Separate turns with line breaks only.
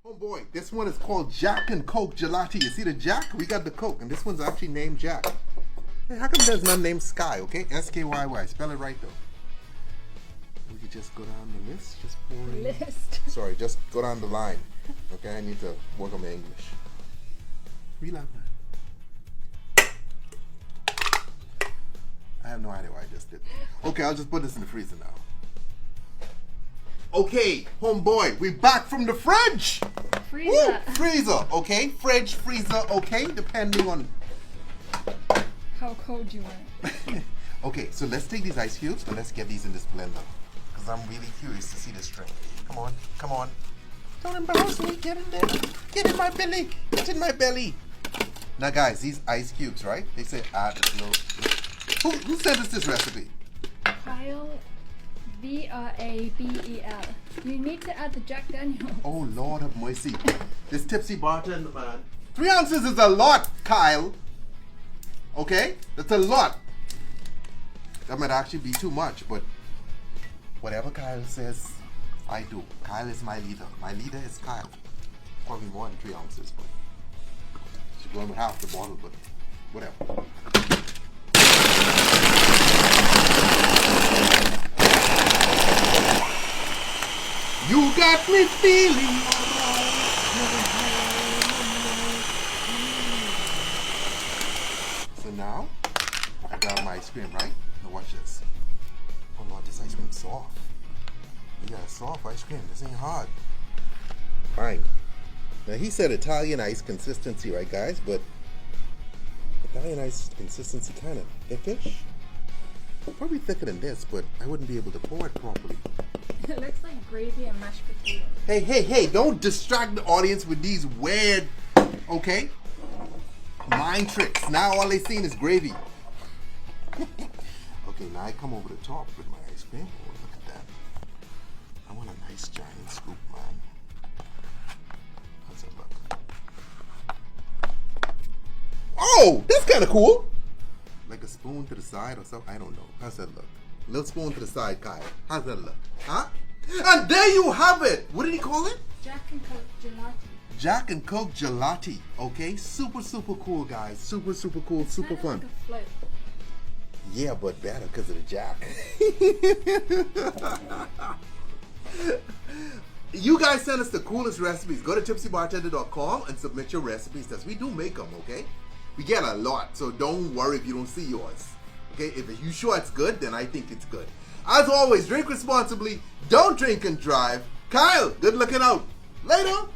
Oh boy, this one is called Jack and Coke Gelati. You see the Jack? We got the Coke, and this one's actually named Jack. Hey, how come there's none named Sky, okay? S-K-Y-Y. Spell it right, though. We could just go down the list. Just pour in.
List.
Sorry, just go down the line. Okay, I need to work on my English. Relax, man. I have no idea why I just did. Okay, I'll just put this in the freezer now. Okay, homeboy, we back from the fridge.
Freezer.
Woo, freezer, okay? Fridge, freezer, okay? Depending on
how cold you want.
Okay, so let's take these ice cubes and let's get these in this blender. Because I'm really curious to see this drink. Come on, come on. Don't embarrass me, get in there. Get in my belly, get in my belly. Now guys, these ice cubes, right? They say add a little. Who sent us this recipe?
Kyle, V-R-A-B-E-L. You need to add the Jack Daniels.
Oh Lord have mercy. This tipsy bartender man. 3 ounces is a lot, Kyle. Okay? That's a lot. That might actually be too much, but whatever Kyle says, I do. Kyle is my leader. My leader is Kyle. Probably more than 3 ounces, but she's going with half the bottle, but whatever. You got me feeling alright. So now, I got my ice cream, right? Now watch this. Oh Lord, this ice cream's soft. You got a soft ice cream. This ain't hard. Fine. Now he said Italian ice consistency, right guys? But Italian ice consistency kind of thickish. Probably thicker than this, but I wouldn't be able to pour it properly.
It looks like gravy and mashed potatoes.
Hey, hey, hey, don't distract the audience with these weird, okay, mind tricks. Now all they seen is gravy. Okay, now I come over the top with my ice cream. Oh, look at that. I want a nice giant scoop, man. How's that look? Oh, that's kind of cool. Like a spoon to the side or something? I don't know. How's that look? Little spoon to the side, Kyle. How's that look? Huh? And there you have it. What did he call it?
Jack and Coke Gelati.
Jack and Coke Gelati. Okay? Super, super cool, guys. Super, super cool. Super fun.
Like a float.
Yeah, but better because of the Jack. You guys send us the coolest recipes. Go to tipsybartender.com and submit your recipes because we do make them, okay? We get a lot, so don't worry if you don't see yours. Okay, if you sure it's good, then I think it's good. As always, drink responsibly, don't drink and drive. Kyle, good looking out. Later.